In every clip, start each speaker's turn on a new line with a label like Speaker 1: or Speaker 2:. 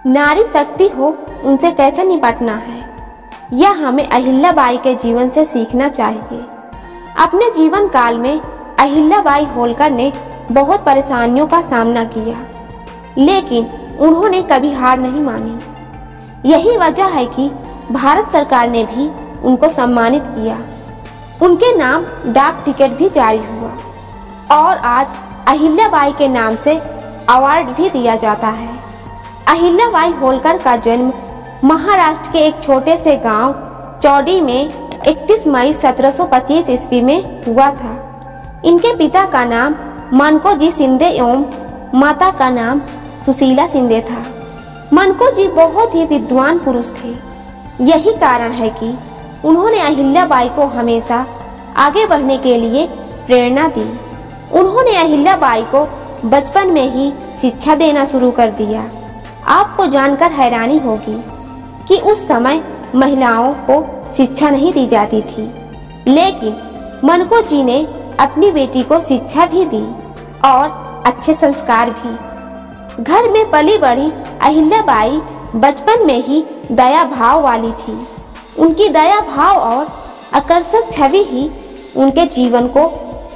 Speaker 1: नारी शक्ति हो उनसे कैसे निपटना है, यह हमें अहिल्याबाई के जीवन से सीखना चाहिए। अपने जीवन काल में अहिल्याबाई होलकर ने बहुत परेशानियों का सामना किया, लेकिन उन्होंने कभी हार नहीं मानी। यही वजह है कि भारत सरकार ने भी उनको सम्मानित किया। उनके नाम डाक टिकट भी जारी हुआ और आज अहिल्याबाई के नाम से अवार्ड भी दिया जाता है। अहिल्याबाई होलकर का जन्म महाराष्ट्र के एक छोटे से गांव चौड़ी में 31 मई 1725 ईस्वी में हुआ था। इनके पिता का नाम मनकोजी शिंदे एवं माता का नाम सुशीला शिंदे था। मनकोजी बहुत ही विद्वान पुरुष थे। यही कारण है कि उन्होंने अहिल्याबाई को हमेशा आगे बढ़ने के लिए प्रेरणा दी। उन्होंने अहिल्याबाई को बचपन में ही शिक्षा देना शुरू कर दिया। आपको जानकर हैरानी होगी कि उस समय महिलाओं को शिक्षा नहीं दी जाती थी, लेकिन मनकोजी ने अपनी बेटी को शिक्षा भी दी और अच्छे संस्कार भी। घर में पली बड़ी अहिल्याबाई बचपन में ही दया भाव वाली थी। उनकी दया भाव और आकर्षक छवि ही उनके जीवन को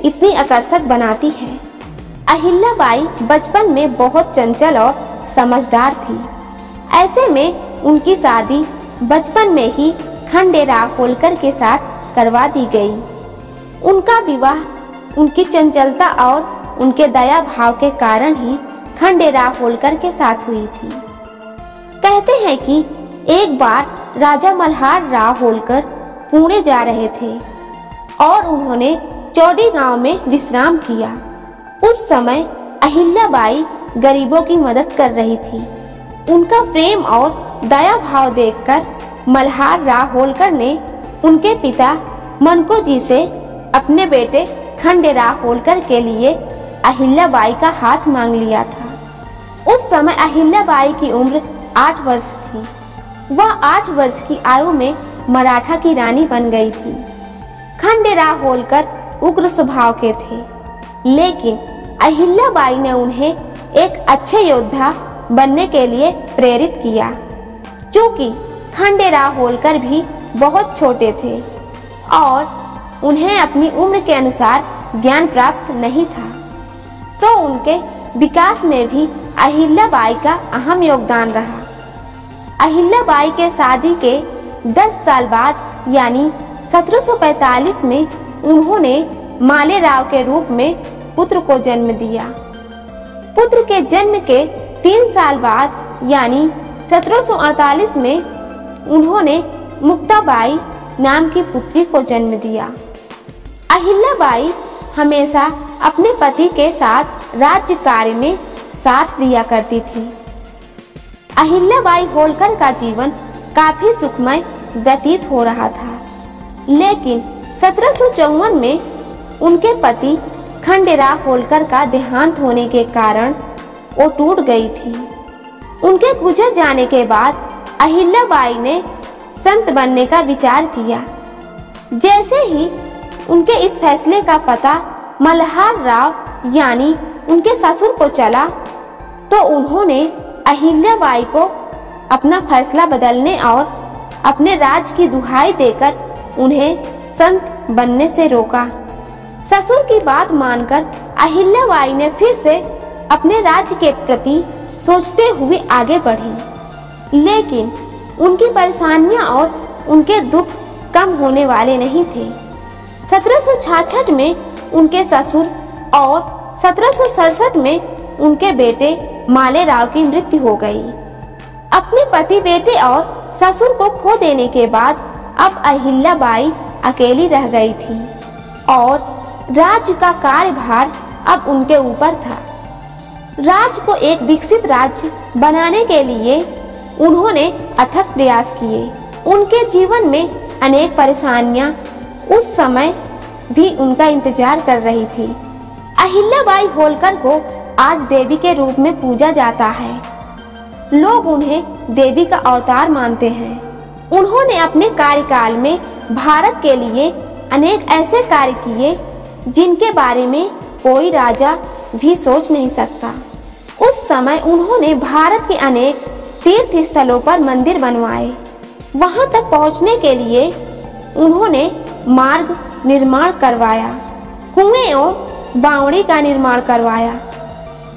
Speaker 1: इतनी आकर्षक बनाती है। अहिल्याबाई बचपन में बहुत चंचल और समझदार थी। ऐसे में उनकी शादी बचपन में ही खंडेराव होलकर के साथ करवा दी गई। उनका विवाह उनकी चंचलता और उनके दया भाव के कारण ही खंडेराव होलकर के साथ हुई थी। कहते हैं कि एक बार राजा मल्हार राव होलकर पुणे जा रहे थे और उन्होंने चौड़ी गांव में विश्राम किया। उस समय अहिल्याबाई गरीबों की मदद कर रही थी। उनका प्रेम और दया भाव देखकर मल्हार राव होलकर ने उनके पिता मनकोजी से अपने बेटे खंडेराव होलकर के लिए अहिल्याबाई का हाथ मांग लिया था। उस समय अहिल्याबाई की उम्र 8 वर्ष थी। वह 8 वर्ष की आयु में मराठा की रानी बन गई थी। खंडेराव होलकर उग्र स्वभाव के थे, लेकिन अहिल्याबाई ने उन्हें एक अच्छे योद्धा बनने के लिए प्रेरित किया। क्योंकि खंडेराव होलकर भी बहुत छोटे थे और उन्हें अपनी उम्र के अनुसार ज्ञान प्राप्त नहीं था, तो उनके विकास में भी अहिल्याबाई का अहम योगदान रहा। अहिल्याबाई के शादी के 10 साल बाद यानी 1745 में उन्होंने मालेराव के रूप में पुत्र को जन्म दिया। पुत्र के जन्म के 3 साल बाद यानी 1748 में उन्होंने मुक्ताबाई नाम की पुत्री को जन्म दिया। अहिल्याबाई हमेशा अपने पति के साथ राज्य कार्य में साथ दिया करती थी। अहिल्याबाई होलकर का जीवन काफी सुखमय व्यतीत हो रहा था, लेकिन 1754 में उनके पति खंडेराव होलकर का देहांत होने के कारण वो टूट गई थी। उनके गुजर जाने के बाद अहिल्याबाई ने संत बनने का विचार किया। जैसे ही उनके इस फैसले का पता मल्हार राव यानी उनके ससुर को चला, तो उन्होंने अहिल्याबाई को अपना फैसला बदलने और अपने राज की दुहाई देकर उन्हें संत बनने से रोका। ससुर की बात मानकर अहिल्याबाई ने फिर से अपने राज्य के प्रति सोचते हुए आगे बढ़ी, लेकिन उनकी परेशानियां और उनके दुख कम होने वाले नहीं थे। 1766 में उनके ससुर और 1767 में उनके बेटे मालेराव की मृत्यु हो गई। अपने पति, बेटे और ससुर को खो देने के बाद अब अहिल्याबाई अकेली रह गई थी और राज्य का कार्यभार अब उनके ऊपर था। राज्य को एक विकसित राज्य बनाने के लिए उन्होंने अथक प्रयास किए। उनके जीवन में अनेक परेशानियां उस समय भी उनका इंतजार कर रही थी। अहिल्याबाई होलकर को आज देवी के रूप में पूजा जाता है। लोग उन्हें देवी का अवतार मानते हैं। उन्होंने अपने कार्यकाल में भारत के लिए अनेक ऐसे कार्य किए जिनके बारे में कोई राजा भी सोच नहीं सकता। उस समय उन्होंने भारत के अनेक तीर्थ स्थलों पर मंदिर बनवाए। वहां तक पहुंचने के लिए उन्होंने मार्ग निर्माण करवाया, कुएं और बावड़ी का निर्माण करवाया।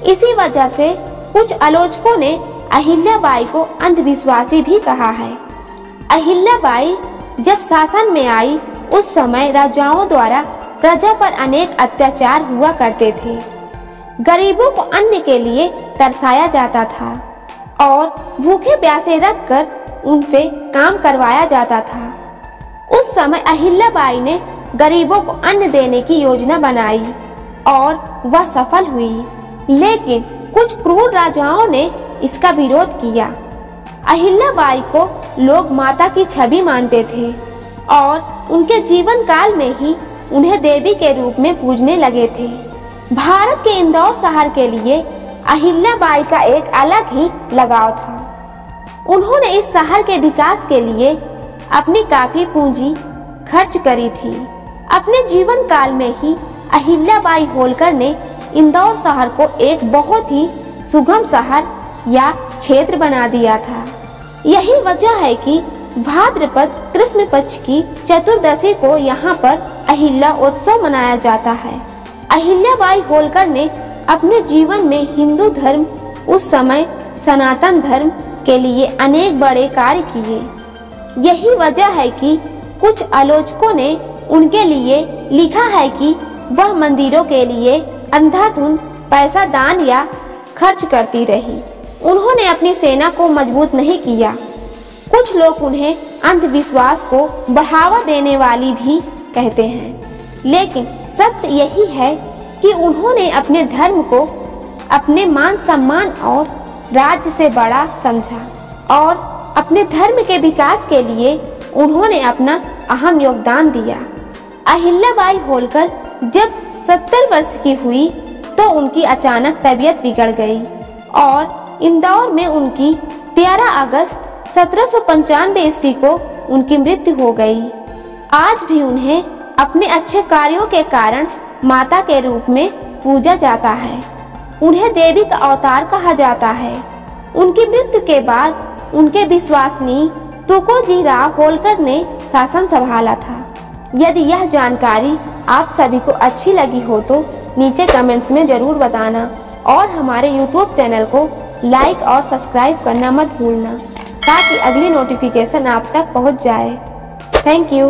Speaker 1: इसी वजह से कुछ आलोचकों ने अहिल्याबाई को अंधविश्वासी भी कहा है। अहिल्याबाई जब शासन में आई उस समय राजाओं द्वारा प्रजा पर अनेक अत्याचार हुआ करते थे। गरीबों को अन्न के लिए तरसाया जाता था और भूखे प्यासे रखकर उनसे काम करवाया जाता था। उस समय अहिल्याबाई ने गरीबों को अन्न देने की योजना बनाई और वह सफल हुई, लेकिन कुछ क्रूर राजाओं ने इसका विरोध किया। अहिल्याबाई को लोग माता की छवि मानते थे और उनके जीवन काल में ही उन्हें देवी के रूप में पूजने लगे थे। भारत के इंदौर शहर के लिए अहिल्याबाई का एक अलग ही लगाव था। उन्होंने इस शहर के विकास के लिए अपनी काफी पूंजी खर्च करी थी। अपने जीवन काल में ही अहिल्याबाई होलकर ने इंदौर शहर को एक बहुत ही सुगम शहर या क्षेत्र बना दिया था। यही वजह है कि भाद्रपद कृष्ण पक्ष की चतुर्दशी को यहाँ पर अहिल्या उत्सव मनाया जाता है। अहिल्याबाई होलकर ने अपने जीवन में हिंदू धर्म, उस समय सनातन धर्म के लिए अनेक बड़े कार्य किए। यही वजह है कि कुछ आलोचकों ने उनके लिए लिखा है कि वह मंदिरों के लिए अंधाधुंध पैसा दान या खर्च करती रही। उन्होंने अपनी सेना को मजबूत नहीं किया। कुछ लोग उन्हें अंधविश्वास को बढ़ावा देने वाली भी कहते हैं, लेकिन सत्य यही है कि उन्होंने अपने धर्म को अपने मान सम्मान और राज्य से बड़ा समझा और अपने धर्म के विकास के लिए उन्होंने अपना अहम योगदान दिया। अहिल्याबाई होलकर जब 70 वर्ष की हुई तो उनकी अचानक तबीयत बिगड़ गई और इंदौर में उनकी 13 अगस्त 1795 ईस्वी को उनकी मृत्यु हो गई। आज भी उन्हें अपने अच्छे कार्यों के कारण माता के रूप में पूजा जाता है। उन्हें देवी का अवतार कहा जाता है। उनकी मृत्यु के बाद उनके विश्वसनीय तुकोजी राव होलकर ने शासन संभाला था। यदि यह जानकारी आप सभी को अच्छी लगी हो तो नीचे कमेंट्स में जरूर बताना और हमारे YouTube चैनल को लाइक और सब्सक्राइब करना मत भूलना ताकि अगली नोटिफिकेशन आप तक पहुंच जाए। Thank you.